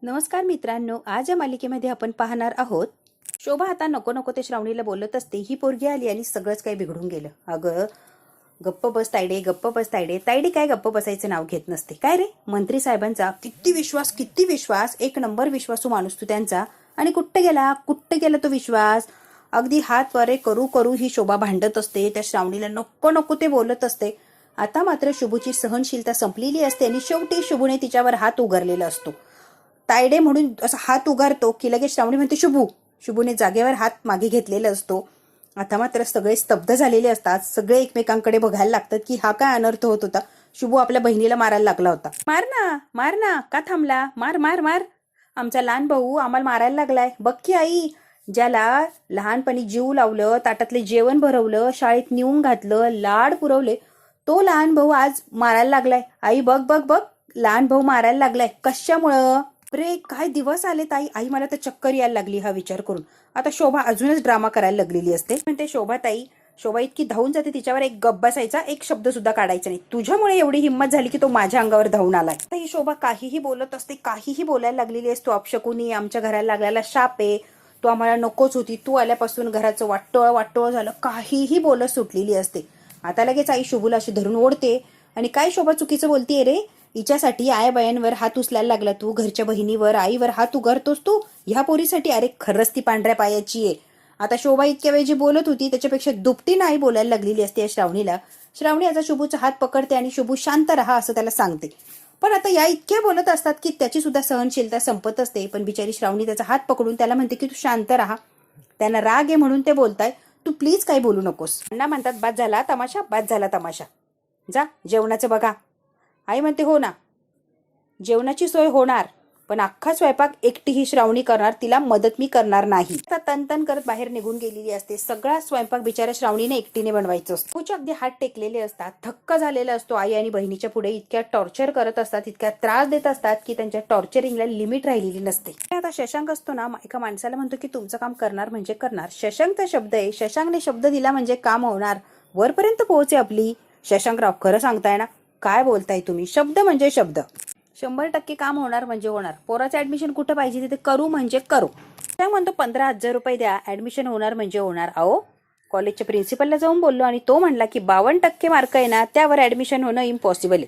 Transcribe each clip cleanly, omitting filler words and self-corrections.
नमस्कार मित्रांनो, आज या मालिकेमध्ये आपण पाहणार आहोत. शोभा आता नको नको ते श्रावणीला बोलत असते. ही पोरगी आली आणि सगळंच काही बिघडून गेलं. अगं गप्प बस तायडे, गप्प बस तायडे. तायडी काय गप्प बसायचं नाव घेत नसते. काय रे, मंत्री साहेबांचा किती विश्वास, एक नंबर विश्वासू माणूस तू त्यांचा. आणि कुठे गेला तो विश्वास. अगदी हात वारे करू करू ही शोभा भांडत असते. त्या श्रावणीला नको नको ते बोलत असते. आता मात्र शुभूची सहनशीलता संपलेली असते आणि शेवटी शुभूने तिच्यावर हात उगारलेला असतो. तायडे म्हणून असा हात उगारतो की लगेच श्रावणी म्हणते शुभूने जागेवर हात मागे घेतलेला असतो. आता मात्र सगळे स्तब्ध झालेले असतात. सगळे एकमेकांकडे बघायला लागतात की हा काय अनर्थ होत होता. शुभू आपल्या बहिणीला मारायला लागला होता. मार ना, का थांबला. मार मार मार, आमचा लहान भाऊ आम्हाला मारायला लागलाय. बघ की आई, ज्याला लहानपणी जीव लावलं, ताटातले जेवण भरवलं, शाळेत नेऊन घातलं, लाड पुरवले, तो लहान भाऊ आज मारायला लागलाय. आई बघ बघ बघ, लहान भाऊ मारायला लागलाय. कशामुळं रे, काय दिवस आले ताई. आई मला तर चक्कर यायला लागली हा विचार करून. आता शोभा अजूनच ड्रामा करायला लागलेली असते. म्हणते शोभा इतकी धावून जाते, तिच्यावर एक गप बसायचा, एक शब्द सुद्धा काढायचा नाही. तुझ्यामुळे एवढी हिंमत झाली की तो माझ्या अंगावर धावून आलाय. ही शोभा काहीही बोलत असते, काहीही बोलायला लागलेली असतो. अपशकुनी, आमच्या घराला लागलेला शाप आहे, तो आम्हाला नकोच होती, तू आल्यापासून घराचं वाटोळ झालं, काहीही बोलत सुटलेली असते. आता लगेच आई शुभूला अशी धरून ओढते आणि काय शोभा चुकीचं बोलतीये रे. हिच्यासाठी आया बायांवर हात उचलायला लागला तू, घरच्या बहिणीवर, आईवर हात उगारतोस तू ह्या पोरीसाठी. अरे खरंच ती पांढऱ्या पायाची आहे. आता शोभा इतक्या वेळ जी बोलत होती त्याच्यापेक्षा दुपटी नाही बोलायला लागलेली असते या श्रावणीला. श्रावणी आता शुभूचा हात पकडते आणि शुभू शांत राहा असं त्याला सांगते. पण आता या इतक्या बोलत असतात की त्याची सुद्धा सहनशीलता संपत असते. पण बिचारी श्रावणी त्याचा हात पकडून त्याला म्हणते की तू शांत राहा. त्यांना राग आहे म्हणून ते बोलताय, तू प्लीज काही बोलू नकोस. त्यांना म्हणतात बाद झाला तमाशा, जा जेवणाचं बघा. आई म्हणते हो ना, जेवणाची सोय होणार, पण अख्खा स्वयंपाक एकटी ही श्रावणी करणार, तिला मदत मी करणार नाही. आता तन करत बाहेर निघून गेलेली असते. सगळा स्वयंपाक बिचाऱ्या श्रावणीने एकटीने बनवायचं असतो. तिचे अगदी हात टेकलेले असतात, थक्क झालेला असतो. आई आणि बहिणीच्या पुढे इतक्या टॉर्चर करत असतात, इतक्या त्रास देत असतात की त्यांच्या टॉर्चरिंगला लिमिट राहिलेली नसते. आता शशांक असतो ना, एका माणसाला म्हणतो की तुमचं काम करणार म्हणजे करणार. शशांकचा शब्द आहे, शशांकने शब्द दिला म्हणजे काम होणार, वरपर्यंत पोहोचे आपली. शशांकराव खरं सांगताय ना, काय बोलताय तुम्ही. शब्द म्हणजे शब्द, 100% काम होणार म्हणजे होणार. पोराचं ऍडमिशन कुठं पाहिजे तिथे करू म्हणजे करू. काय म्हणतो 15,000 रुपये द्या, ऍडमिशन होणार म्हणजे होणार. अहो, कॉलेजच्या प्रिन्सिपलला जाऊन बोललो आणि तो म्हणला की 52% मार्क आहे ना, त्यावर ऍडमिशन होणं इम्पॉसिबल आहे.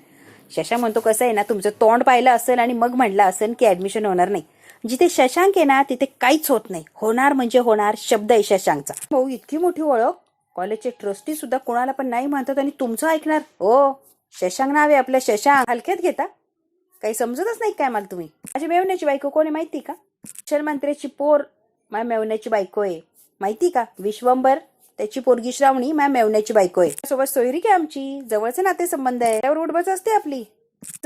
शशांक म्हणतो कसं आहे ना, तुमचं तोंड पाहिलं असेल आणि मग म्हणलं असेल की ऍडमिशन होणार नाही. जिथे शशांक आहे ना तिथे काहीच होत नाही. होणार म्हणजे होणार, शब्द आहे शशांकचा. भाऊ इतकी मोठी ओळख, कॉलेजचे ट्रस्टी सुद्धा कोणाला पण नाही म्हणतात आणि तुमचं ऐकणार. हो, शशांक नाव आहे आपलं. शशांक हलक्यात घेता, काही समजतच नाही काय मला तुम्ही. माझ्या मेवण्याची बायको कोण आहे माहिती का? मंत्र्याची पोर माझ्या मेवण्याची बायको आहे. माहिती का? विश्वंभर, त्याची पोरगी श्रावणी माझ्या मेवण्याची बायको आहे. सोबत सोयरी की आमची जवळचे नाते संबंध आहे, त्यावर उडबच असते आपली.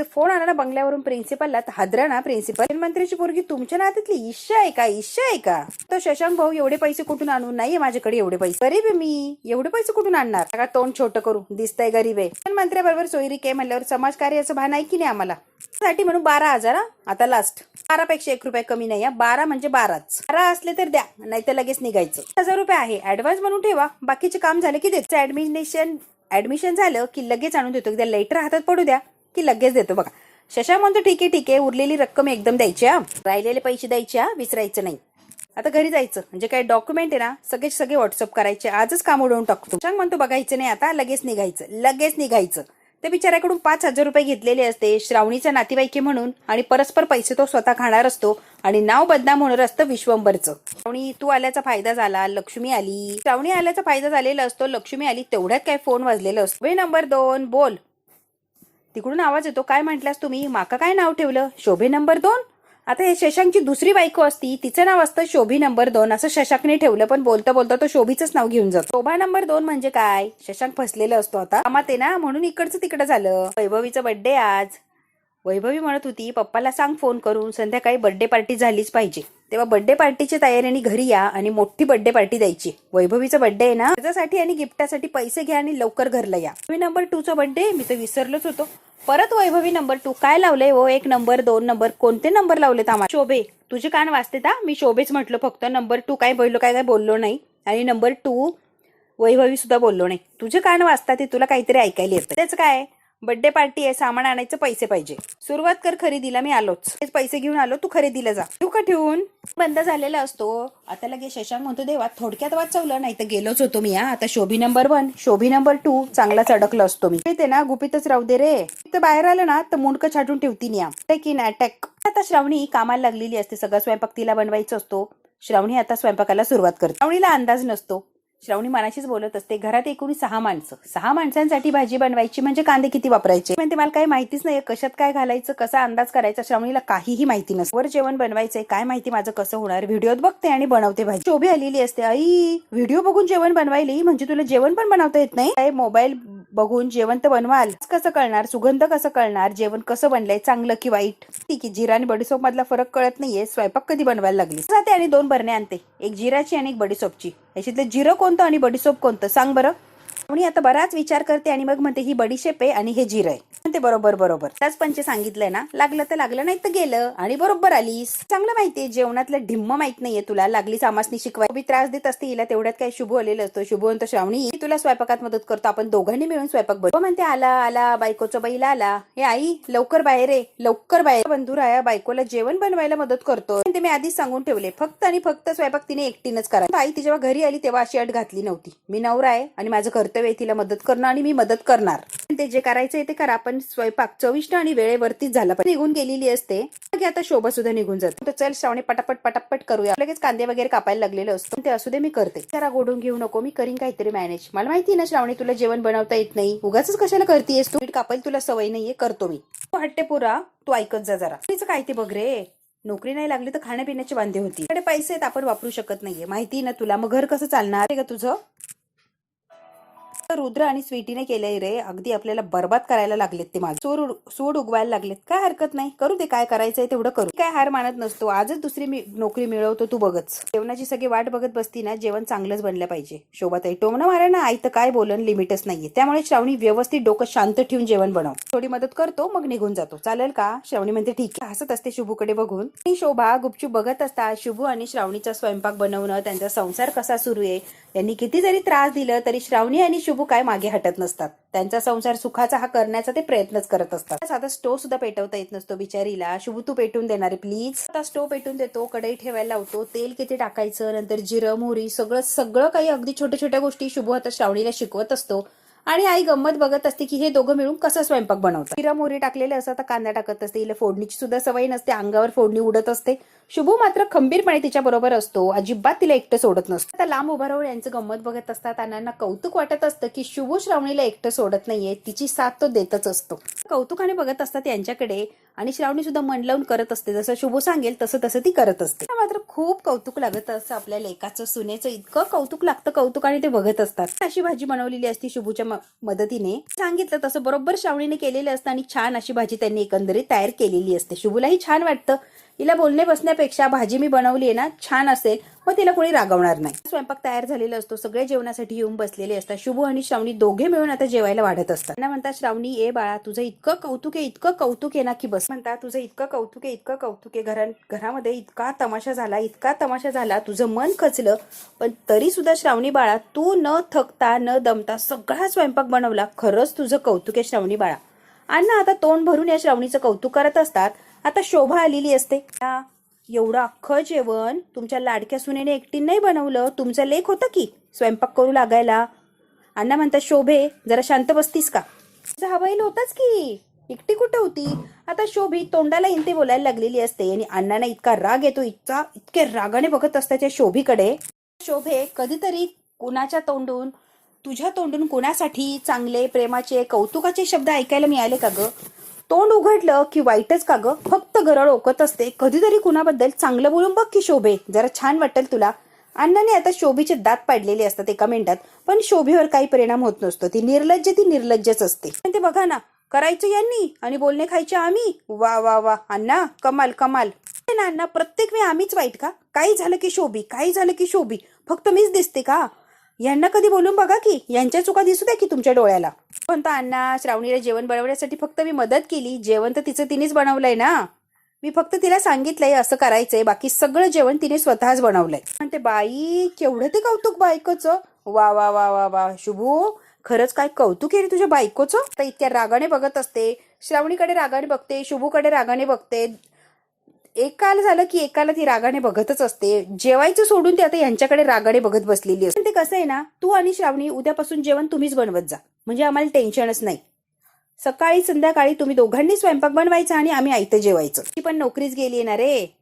फोन आला ना बंगल्यावरून प्रिन्सिपलला, तर हादरा ना प्रिन्सिपल, मंत्र्याची पोरगी तुमच्या नात्यातली ईशा आहे का? तर शशांक भाऊ एवढे पैसे कुठून आणू? नाहीये माझ्याकडे एवढे पैसे, गरीब आहे मी, एवढे पैसे कुठून आणणार? का तोंड छोटं करू, दिसतंय गरीब आहे. मंत्र्याबरोबर सोयरी के म्हणल्यावर समाजकार्याचं भान आहे की नाही आम्हाला. साठी म्हणून 12,000. आता लास्ट 12 पेक्षा 1 रुपया कमी नाही. 12 म्हणजे 12च. 12 असले तर द्या, नाही तर लगेच निघायचं. 1,000 रुपये आहे ऍडव्हान्स म्हणून ठेवा, बाकीचे काम झाले की देतो. ऍडमिशन झालं की लगेच आणून देतो. एकदा लेटर हातात पडू द्या की लगेच देतो. बघा शशांक म्हणतो ठीक आहे, उरलेली रक्कम एकदम द्यायची, राहिलेले पैसे द्यायचे, विसरायचं नाही. आता घरी जायचं म्हणजे काय डॉक्युमेंट आहे ना, सगळे व्हॉट्सअप करायचे, आजच काम उडवून टाकतो. शशांक म्हणतो बघायचं नाही आता, लगेच निघायचं. त्या बिचाऱ्याकडून 5,000 रुपये घेतलेले असते श्रावणीचा नातेवाईक म्हणून, आणि परस्पर पैसे तो स्वतः खाणार असतो आणि नाव बदनाम होणार असतं विश्वंभरचं. श्रावणी तू आल्याचा फायदा झाला, लक्ष्मी आली. श्रावणी आल्याचा फायदा झालेला असतो, लक्ष्मी आली. तेवढ्यात काय फोन वाजलेला असतो. वे नंबर 2 बोल. तिकडून आवाज येतो, काय म्हटलास तुम्ही? माका काय नाव ठेवलं? शोभे नंबर 2. आता हे शशांकची दुसरी बायको असती, तिचं नाव असतं शोभी नंबर 2 असं शशांकने ठेवलं. पण बोलता तो शोभीचंच नाव घेऊन जातो. शोभा नंबर 2 म्हणजे काय? शशांक फसलेला असतो आता कामात आहे ना, म्हणून इकडचं तिकडं झालं. वैभवीचा बर्थडे आज. वैभवी म्हणत होती पप्पाला सांग फोन करून, संध्याकाळी बर्थडे पार्टी झालीच पाहिजे. तेव्हा बर्थडे पार्टीच्या तयारीने घरी या आणि मोठी बर्थडे पार्टी द्यायची. वैभवीचा बर्थडे आहे ना, त्याच्यासाठी आणि गिफ्टासाठी पैसे घ्या आणि लवकर घरला या. वैभवी नंबर 2 चा बर्थडे, मी तर विसरलोच होतो. परत वैभवी नंबर 2 काय लावलंय? 1 नंबर 2 नंबर कोणते नंबर लावलेत आम्हाला? शोभे, तुझे कान वाजते का? मी शोभेच म्हटलं फक्त. नंबर 2 काय बोललो नाही. आणि नंबर 2 वैभवी सुद्धा बोललो नाही. तुझे कान वाजतात, ते तुला काहीतरी ऐकायला येतं. त्याचं काय? बर्थडे पार्टी आहे, सामान आणायचं, पैसे पाहिजे. सुरुवात कर खरेदीला, मी आलोच. तेच पैसे घेऊन आलो, तू खरेदीला जा. तू का ठेवून बंद झालेला असतो. आता लगे शशांक म्हणतो देवा थोडक्यात वाचवलं, नाही तर गेलोच होतो मी. आता शोभी नंबर 1, शोभी नंबर 2 चांगलाच अडकला असतो मी. ते ना गुपितच राहू दे रे. तर बाहेर आलं ना तर मुंडकं छाटून ठेवती न्या की अटॅक. आता श्रावणी कामाला लागलेली असते, सगळं स्वयंपाक तिला बनवायचा असतो. श्रावणी आता स्वयंपाकाला सुरुवात करते. श्रावणीला अंदाज नसतो. श्रावणी मनाशीच बोलत असते, घरात एकूण 6 माणसं, 6 माणसांसाठी भाजी बनवायची म्हणजे कांदे किती वापरायचे म्हणजे मला काही माहितीच नाही, कशात काय घालायचं, कसा अंदाज करायचा. श्रावणीला काहीही माहिती नसतं. वर जेवण बनवायचंय, काय माहिती माझं कसं होणार. व्हिडिओत बघते आणि बनवते भाजी. शोभी आलेली असते, आई व्हिडिओ बघून जेवण बनवायली म्हणजे तुला जेवण पण बनवता येत नाही. मोबाईल बघून जेवण तर बनवाल, कसं कळणार, सुगंध कसं कळणार, जेवण कसं बनलंय, चांगलं की वाईट. ठीक आहे, जिरा आणि बडीसोप मधला फरक कळत नाहीये, स्वयंपाक कधी बनवायला लागली. जाते आणि 2 बरणे आणते, एक जिराची आणि एक बडीसोपची. याच्यातलं जिरं कोणतं आणि बडीसोप कोणतं सांग बरं. आणि आता बराच विचार करते आणि मग म्हणते ही बडीशेप आहे आणि हे जिरं आहे. म्हणते बरोबर बरोबर, त्याच पंच सांगितलंय ना, लागलं तर लागलं, नाही तर गेलं. आणि बरोबर आलीस. चांगलं माहितीये जेवणातलं ढिम्म माहित नाहीये तुला, लागलीच आमासनी शिकवाय. त्रास देत असते हिला, तेवढ्यात काय शुभू आलेलं असतो. शुभू म्हणतो श्रावणी तुला स्वयंपाकात मदत करतो, आपण दोघांनी मिळून स्वयंपाक बनवू. म्हणते आला आला बायकोचा बैल आला. हे आई लवकर बाहेर आहे, लवकर बाहेर. बंधू राया बायकोला जेवण बनवायला मदत करतो. म्हणते मी आधीच सांगून ठेवले, फक्त आणि फक्त स्वयंपाक तिने एकटीनच करायचा. आई ती जेव्हा घरी आली तेव्हा अशी अट घातली नव्हती, मी नवरा आहे आणि माझं कर्तव्य तिला मदत करणं आणि मी मदत करणार. ते जे करायचंय ते करा, पण स्वयंपाक चविष्ट आणि वेळेवरतीच झाला पाहिजे. निघून गेलेली असते. आता शोभा सुद्धा निघून जातो. तर चल श्रावणी पटापट पटापट करूया. लगेच कांदे वगैरे कापायला लागलेलं असतं. ते असू दे, मी करते. जरा गोडून घेऊ नको, मी करीन काहीतरी मॅनेज. मला माहिती ना श्रावणी तुला जेवण बनवता येत नाही, उगाच कशाला करतेस तू. पीठ कापायला तुला सवय नाहीये, करतो मी. तू हट्टे पुरा, तू ऐकत जा जरा. तिचं काय ते बघ रे, नोकरी नाही लागली तर खाण्यापिण्याची वांदे होती. पैसे आहेत आपण वापरू शकत नाहीये, माहिती ना तुला. मग घर कसं चालणार आहे का तुझं. रुद्र आणि स्वीटीने केलंय रे, अगदी आपल्याला बर्बाद करायला लागलेत ते. माझे सूड उगवायला लागलेत. काय हरकत नाही, करू दे, काय करायचंय तेवढं करू. काय हार मानत नसतो, आजच दुसरी नोकरी मिळवतो तू बघच. जेवणाची सगळी वाट बघत बसती ना, जेवण चांगलंच बनलं पाहिजे. शोभाताई टोमणं मारा ना, आई तर काय बोलन, लिमिटच नाहीये. त्यामुळे श्रावणी व्यवस्थित डोकं शांत ठेवून जेवण बनव. थोडी मदत करतो मग निघून जातो, चालेल का. श्रावणी म्हणते ठीक आहे. हसत असते शुभूकडे बघून. शोभा गुपचूप बघत असतात शुभू आणि श्रावणीचा स्वयंपाक बनवणं, त्यांचा संसार कसा सुरू आहे. त्यांनी किती जरी त्रास दिलं तरी श्रावणी आणि शुभू काय मागे हटत नसतात. त्यांचा संसार सुखाचा हा करण्याचा ते प्रयत्नच करत असतात. साधा स्टोव सुद्धा पेटवता येत नसतो बिचारीला. शुभू तू पेटून देणारे प्लीज. आता स्टोव पेटून देतो, कढई ठेवायला लावतो, तेल किती टाकायचं, नंतर जिरं मोहरी सगळं काही अगदी छोट्या छोट्या गोष्टी शुभू आता श्रावणीला शिकवत असतो. आणि आई गंमत बघत असते की हे दोघं मिळून कसं स्वयंपाक बनवतात. जिरा मोहरी टाकलेले असं आता कांदा टाकत असते. हिला फोडणीची सुद्धा सवय नसते, अंगावर फोडणी उडत असते. शुभू मात्र खंबीरपणे तिच्या बरोबर असतो, अजिबात तिला एकटं सोडत नसतं. आता लांब उभा राहून यांचं गंमत बघत असतात. अण्णांना कौतुक वाटत असतं की शुभू श्रावणीला एकटं सोडत नाहीये, तिची साथ तो देतच असतो. कौतुकाने बघत असतात यांच्याकडे आणि श्रावणी सुद्धा मन लावून करत असते, जसं शुभू सांगेल तसं ती करत असते. मात्र खूप कौतुक लागत असतं आपल्या लेकाचं, सुनेचं इतकं कौतुक लागतं, कौतुकाने ते बघत असतात. अशी भाजी बनवलेली असती शुभूच्या मदतीने, सांगितलं तसं बरोबर श्रावणीने केलेलं असतं आणि छान अशी भाजी त्यांनी एकंदरीत तयार केलेली असते. शुभूलाही छान वाटतं, हिला बोलणे बसण्यापेक्षा भाजी मी बनवली आहे ना छान असेल, मग तिला कोणी रागवणार नाही. स्वयंपाक तयार झालेला असतो, सगळे जेवणासाठी येऊन बसलेले असतात. शुभू आणि श्रावणी दोघे मिळून आता जेवायला वाढत असतात. त्यांना म्हणतात श्रावणी ए बाळा तुझं इतकं कौतुक आहे ना की बस. म्हणतात तुझं इतकं कौतुक आहे, घरामध्ये इतका तमाशा झाला, तुझं मन खचलं, पण तरी सुद्धा श्रावणी बाळा तू न थकता न दमता सगळा स्वयंपाक बनवला, खरंच तुझं कौतुक आहे श्रावणी बाळा. अण्णा आता तोंड भरून या श्रावणीचं कौतुक करत असतात. आता शोभा आलेली असते. एवढं अख्खं जेवण तुमच्या लाडक्या सुनेने एकटीने नाही बनवलं, तुमचा लेख होता की स्वयंपाक करू लागायला. अण्णा म्हणतात शोभे जरा शांत बसतीस का. हा बैल होताच की, एकटी कुठं होती. आता शोभी तोंडाला इंते बोलायला लागलेली असते आणि अण्णांना इतका राग येतो, इतके रागाने बघत असतात त्या शोभीकडे. शोभे कधीतरी कुणाच्या तोंडून, तुझ्या तोंडून कुणासाठी चांगले प्रेमाचे कौतुकाचे शब्द ऐकायला मिळाले का ग. तोंड उघडलं की वाईटच का ग, फक्त गरळ ओकत असते. कधीतरी कुणाबद्दल चांगलं बोलून बघ की शोभे, जरा छान वाटेल तुला. अण्णाने आता शोभीचे दात पाडलेले असतात एका मिनिटात, पण शोभेवर काही परिणाम होत नसतो. ती निर्लज्जच असते. पण ते बघा ना, करायचं यांनी आणि बोलणे खायचे आम्ही. वा वा वा अण्णा, कमाल. ना अण्णा, प्रत्येक वेळी आम्हीच वाईट का. काही झालं की शोभी, फक्त मीच दिसते का. यांना कधी बोलून बघा की, यांच्या चुका दिसू द्या की तुमच्या डोळ्याला. पण अण्णा श्रावणीला जेवण बनवण्यासाठी फक्त मी मदत केली, जेवण तर तिनेच बनवलंय ना. मी फक्त तिला सांगितलंय असं करायचंय, बाकी सगळं जेवण तिने स्वतःच बनवलंय. म्हणते बाई केवढं ते कौतुक बायकोचं. वा वा वा वा वा शुभू, खरंच काय कौतुक आहे रे तुझ्या बायकोचं. तर इतक्या रागाने बघत असते, श्रावणीकडे रागाने बघते, शुभूकडे रागाने बघते. एकाला झालं की एकाला ती रागाने बघतच असते. जेवायचं सोडून ती आता यांच्याकडे रागाने बघत बसलेली असते. ते कसं आहे ना, तू आणि श्रावणी उद्यापासून जेवण तुम्हीच बनवत जा, म्हणजे आम्हाला टेन्शनच नाही. सकाळी संध्याकाळी तुम्ही दोघांनी स्वयंपाक बनवायचा आणि आम्ही आयतं जेवायचं. ती पण नोकरीच गेली ना रे,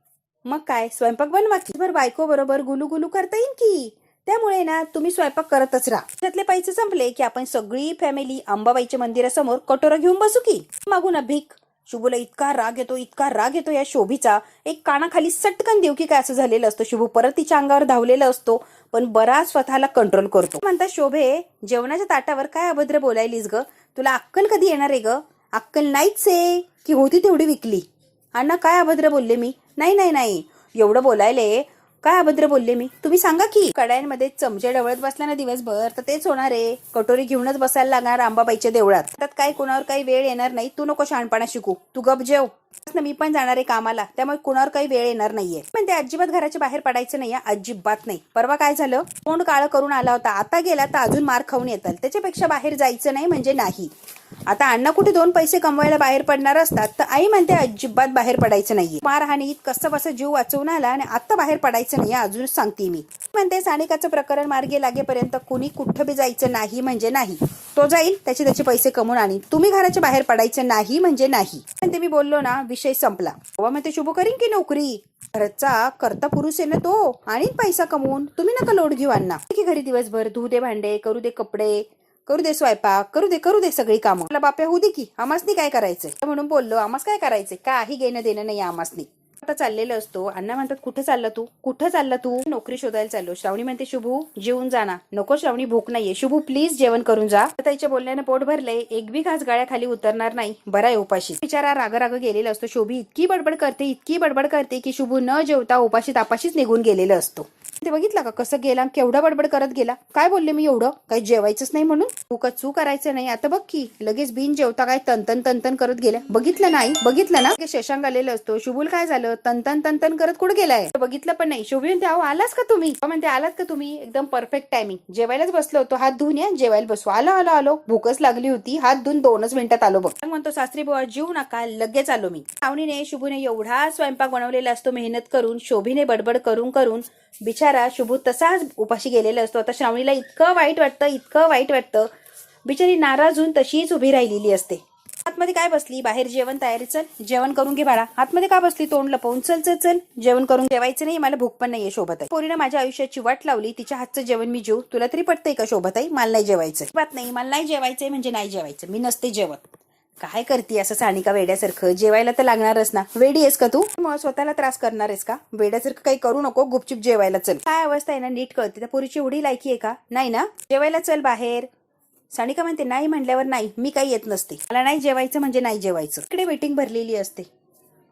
मग काय स्वयंपाक बनवा की. बरं बायको बरोबर गुलू गुलू करता येईल की. त्यामुळे ना तुम्ही स्वयंपाक करतच राहा. त्यातले पैसे संपले की आपण सगळी फॅमिली अंबाबाईच्या मंदिरासमोर कटोरा घेऊन बसू की. मागून भीक. शुभूला इतका राग येतो या शोभीचा. एक कानाखाली सटकन देऊ की काय असं झालेलं असतं. शुभू परत तिच्या अंगावर धावलेला असतो, पण बराच स्वतःला कंट्रोल करतो. म्हणतात शोभे, जेवणाच्या ताटावर काय अभद्र बोलायलीस ग, तुला अक्कल कधी येणार आहे ग. अक्कल नाहीच आहे की होती तेवढी विकली. अण्णा काय अभद्र बोलले मी. नाही एवढं बोलायले काय अभद्र बोलले मी, तुम्ही सांगा की. कडायांमध्ये चमचे डवळत बसला ना दिवसभर तर तेच होणार आहे. कटोरी घेऊनच बसायला लागणार अंबाबाईच्या देवळात. त्यात काय कोणावर काही वेळ येणार नाही. तू नको शहाणपणा शिकू, तू गप जेव. मी पण जाणार आहे कामाला, त्यामुळे कुणावर काही वेळ येणार नाहीये. पण ते अजिबात घराच्या बाहेर पडायचं नाही, अजिबात नाही. परवा काय झालं, तोंड काळं करून आला होता, आता गेला तर अजून मार खाऊन येतात. त्याच्यापेक्षा बाहेर जायचं नाही म्हणजे नाही. आता अण्णा कुठे 2 पैसे कमवायला बाहेर पडणार असतात, तर आई म्हणते अजिबात बाहेर पडायचं नाहीये. मारहाणीत कसं बसं जीव वाचवून आला आणि आता बाहेर पडायचं नाही, अजूनच सांगते मी. म्हणते सानिकाचं प्रकरण मार्गी लागेपर्यंत कुणी कुठं बी जायचं नाही म्हणजे नाही. तो जाईल त्याचे पैसे कमवून आणि तुम्ही घराच्या बाहेर पडायचं नाही म्हणजे नाही. म्हणते मी बोललो ना, विषय संपला. तेव्हा म्हणते शुभ करीन की नोकरी. घरचा करता पुरुष आहे ना तो, आणि पैसा कमवून. तुम्ही नका लोड घेऊ अण्णा. की घरी दिवसभर धुऊ दे भांडे, करू दे कपडे, करू दे स्वयंपाक, करू दे सगळी कामं. मला बाप्या होऊ दे की, आमासनी काय करायचंय म्हणून बोललो. आमास काय करायचंय, काही घेणं देणं नाही आमासनी. आता चाललेलं असतो. अण्णा म्हणतात कुठे चालला तू. नोकरी शोधायला चाललो. श्रावणी म्हणते शुभू जेवून जा ना. नको श्रावणी, भूक नाहीये. शुभू प्लीज जेवण करून जा. त्याच्या बोलण्याने पोट भरलंय, एक बी घास गाळ्याखाली उतरणार नाही. बरा आहे उपाशी. बिचारा राग गेलेला असतो. शोभी इतकी बडबड करते की शुभू न जेवता उपाशी तापाशीच निघून गेलेलं असतो. ते बघितलं का कसं गेला, केवढा बडबड करत गेला. काय बोलले मी एवढं, काही जेवायचंच नाही म्हणून. चू करायचं नाही. आता बघ की लगेच बिन जेवता काय तंतन करत गेल्या. बघितलं ना शशांक आलेलं असतो. शुभूल काय झालं, तंतन करत कुठे गेलाय, बघितलं पण नाही. शुभी म्हणते अहो आलास का तुम्ही, म्हणते आलात का तुम्ही, एकदम परफेक्ट टायमिंग. जेवायलाच बसलो होतो, हात धुवून या जेवायला बसू. आलो भूकच लागली होती, हात धुवून 2च मिनिटात आलो बघ. म्हणतो सासरी बुवा जेवू नका, लगेच आलो मी. श्रावणीने शुभूने एवढा स्वयंपाक बनवलेला असतो मेहनत करून. शोभीने बडबड करून बिचारा शुभू तसाच उपाशी गेलेला असतो. आता श्रावणीला इतकं वाईट वाटतं. बिचारी नाराज होऊन तशीच उभी राहिलेली असते. आतमध्ये काय बसली, बाहेर जेवण तयारी, चल जेवण करून घे बाळा. आतमध्ये का बसली तोंड लपवून, चल जेवण करून. जेवायचं नाही, मला भूक पण नाहीये शोभताई. पोरीनं माझ्या आयुष्याची वाट लावली, तिच्या हातचं जेवण मी जेवू. तुला तरी पटतंय का शोभताई, मला नाही जेवायचं. बात नाही, मला नाही जेवायचंय म्हणजे नाही जेवायचं, मी नसते जेवत. काय करते असं सानिका वेड्यासारखं, जेवायला तर लागणारच ना. वेडी आहेस का तू, मग स्वतःला त्रास करणार आहेस का. वेड्यासारखं काही करू नको, गुपचूप जेवायला चल. काय अवस्था आहे ना नीट कळते. त्या पोरीची एवढी लायकी आहे का, नाही ना. जेवायला चल बाहेर. सानिका म्हणते नाही म्हणल्यावर नाही, मी काही येत नसते. मला नाही जेवायचं म्हणजे नाही जेवायचं. इकडे वेटिंग भरलेली असते.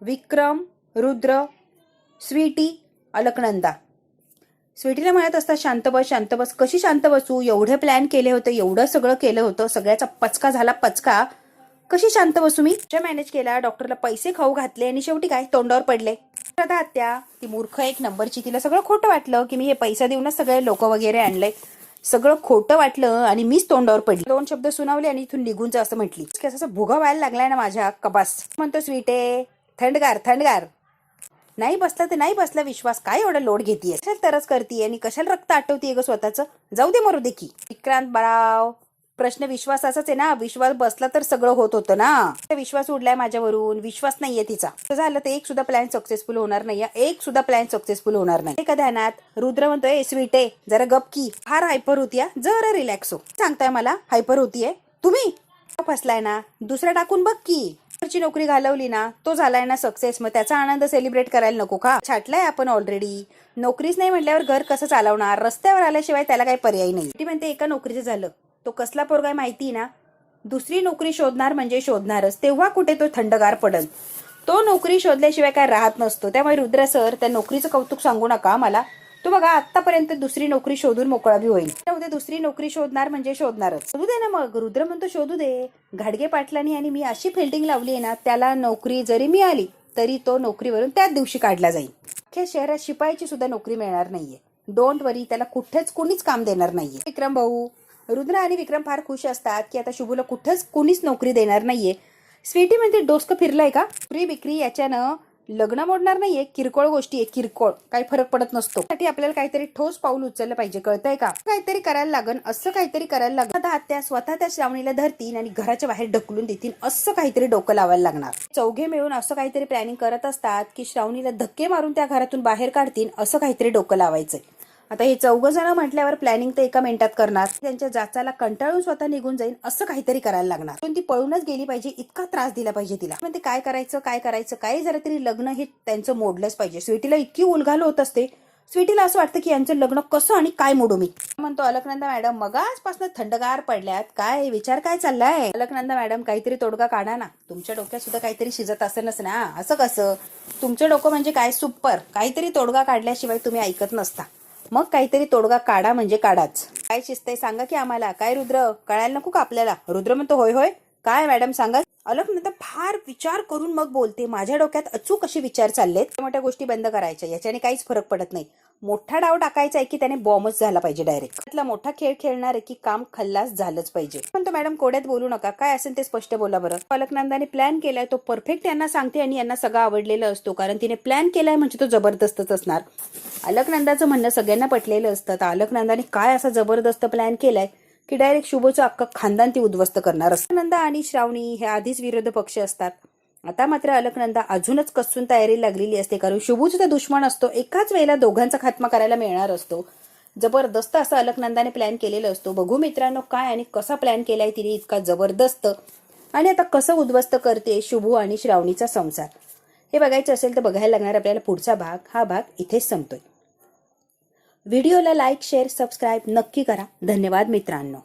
विक्रम, रुद्र, स्वीटी, अलकनंदा. स्वीटीला म्हणत असतात शांत बस. कशी शांत बसू, एवढे प्लॅन केले होते, एवढं सगळं केलं होतं, सगळ्याचा पचका झाला. कशी शांत बसू मी. मॅनेज केला, डॉक्टरला पैसे खाऊ घातले आणि शेवटी काय तोंडावर पडले. राधा आत्या ती मूर्ख 1 नंबरची, तिला सगळं खोटं वाटलं की मी हे पैसा देऊनच सगळे लोक वगैरे आणले. सगळं खोटं वाटलं आणि मीच तोंडावर पडली. 2 शब्द सुनावले आणि इथून निघून जा असं म्हटली. असं भुगा व्हायला लागलाय ना माझ्या कबास. म्हणतो स्वीटे थंडगार. नाही बसला तर नाही बसला विश्वास, काय एवढा लोड घेतीये, कशाला तरच करतीये आणि कशाला रक्त आटवतीये ग स्वतःच. जाऊ दे मरू दे की. विक्रांत बाळाव, प्रश्न विश्वासाचाच आहे ना. विश्वास बसला तर सगळं होत होतं ना. विश्वास उडलाय माझ्यावरून, विश्वास नाहीये तिचा. झालं तर एक सुद्धा प्लॅन सक्सेसफुल होणार नाही. एका ध्यानात रुद्र म्हणतोय स्वीटे जरा गप की, फार हायपर होतीये, जरा रिलॅक्स हो. सांगताय मला हायपर होतीये तुम्ही. फसलाय ना, दुसरा टाकून बघ की. नोकरी घालवली ना, तो झालाय ना सक्सेस, मग त्याचा आनंद सेलिब्रेट करायला नको का. छाटलाय आपण ऑलरेडी. नोकरीच नाही म्हटल्यावर घर कसं चालवणार, रस्त्यावर आल्याशिवाय त्याला काही पर्याय नाही. ती म्हणते एका नोकरीचं झालं, तो कसला पोरगा माहिती ना, दुसरी नोकरी शोधणार म्हणजे शोधणारच, तेव्हा कुठे तो थंडगार पडल. तो नोकरी शोधल्याशिवाय काय राहत नसतो. त्यामुळे रुद्र सर त्या नोकरीचं कौतुक सांगू नका मला. तो बघा आतापर्यंत दुसरी नोकरी शोधून मोकळा बी होईल. उद्या दुसरी नोकरी शोधणार म्हणजे शोधणारच. शोधू दे ना मग. रुद्र म्हणतो शोधू दे. घाडगे पाटलांनी आणि मी अशी फिल्डिंग लावली आहे ना, त्याला नोकरी जरी मिळाली तरी तो नोकरीवरून त्याच दिवशी काढला जाईल. अख्ख्या शहरात शिपायाची सुद्धा नोकरी मिळणार नाहीये. डोंट वरी, त्याला कुठेच कुणीच काम देणार नाहीये. विक्रम भाऊ रुद्र आणि विक्रम फार खुश असतात की आता शुभूला कुठंच कोणीच नोकरी देणार नाहीये. स्वीटी म्हणते डोसकं फिरलंय का? नोकरी बिक्री याच्यानं लग्न मोडणार नाहीये, किरकोळ गोष्टी आहे, किरकोळ काही फरक पडत नसतो. त्यासाठी आपल्याला काहीतरी ठोस पाऊल उचललं पाहिजे, कळतंय का? काहीतरी करायला लागन, असं काहीतरी करायला लागन. आता आत्या स्वतः त्या श्रावणीला धरतील आणि घराच्या बाहेर ढकलून देतील, असं काहीतरी डोकं लावायला लागणार. चौघे मिळून असं काहीतरी प्लॅनिंग करत असतात की श्रावणीला धक्के मारून त्या घरातून बाहेर काढतील, असं काहीतरी डोकं लावायचंय. आता हे चौघ जण म्हटल्यावर प्लॅनिंग तर एका मिनिटात करणार. त्यांच्या जाचाला कंटाळून स्वतः निघून जाईल, असं काहीतरी करायला लागणार. पण ती पळूनच गेली पाहिजे, इतका त्रास दिला पाहिजे तिला. म्हणते काय करायचं काय करायचं, काही जरा तरी लग्न हे त्यांचं मोडलंच पाहिजे. स्वीटीला इतकी उलघाल होत असते. स्वीटीला असं वाटतं की यांचं लग्न कसं आणि काय मोडू मी. म्हणतो अलकनंदा मॅडम मगाचपासून थंडगार पडल्यात, काय विचार काय चाललाय? अलकनंदा मॅडम काहीतरी तोडगा काढा ना, तुमच्या डोक्यात सुद्धा काहीतरी शिजत असेलच ना. असं कसं? तुमचं डोकं म्हणजे काय सुपर, काहीतरी तोडगा काढल्याशिवाय तुम्ही ऐकत नसता. मग काहीतरी तोडगा काढा म्हणजे काढाच. काय शिजतंय सांगा की आम्हाला. काय रुद्र कळायला नको का आपल्याला? रुद्र म्हणतो होय होय. काय मॅडम सांगा. अलकनंदा फार विचार करून मग बोलते. माझ्या डोक्यात अचूक असे विचार चाललेत. मोठ्या गोष्टी बंद करायच्या, याच्याने काहीच फरक पडत नाही. मोठा डाव टाकायचा आहे की त्याने बॉम्बच झाला पाहिजे डायरेक्ट. त्यातला मोठा खेळ खेळणार आहे की काम खल्लास झालंच पाहिजे. पण तो मॅडम कोड्यात बोलू नका, काय असेल ते स्पष्ट बोला बरं. अलकनंदाने प्लॅन केलाय तो परफेक्ट यांना सांगते आणि यांना सगळं आवडलेलं असतो, कारण तिने प्लॅन केलाय म्हणजे तो जबरदस्तच असणार. अलकनंदाचं म्हणणं सगळ्यांना पटलेलं असतं. तर अलकनंदाने काय असा जबरदस्त प्लॅन केलाय की डायरेक्ट शुभचं अख्खं खानदान ती उद्ध्वस्त करणार असते. अलकनंदा आणि श्रावणी हे आधीच विरोधी पक्ष असतात. आता मात्र अलकनंदा अजूनच कसून तयारी लागलेली असते, कारण शुभूचा दुश्मन असतो. एकाच वेळेला दोघांचा खात्मा करायला मिळणार असतो. जबरदस्त असं अलकनंदाने प्लॅन केलेलं असतो. बघू मित्रांनो काय आणि कसा प्लॅन केलाय तिने इतका जबरदस्त, आणि आता कसं उद्ध्वस्त करते शुभू आणि श्रावणीचा संसार. हे बघायचं असेल तर बघायला लागणार आपल्याला पुढचा भाग. हा भाग इथेच संपतोय. व्हिडिओला लाईक शेअर सबस्क्राईब नक्की करा. धन्यवाद मित्रांनो.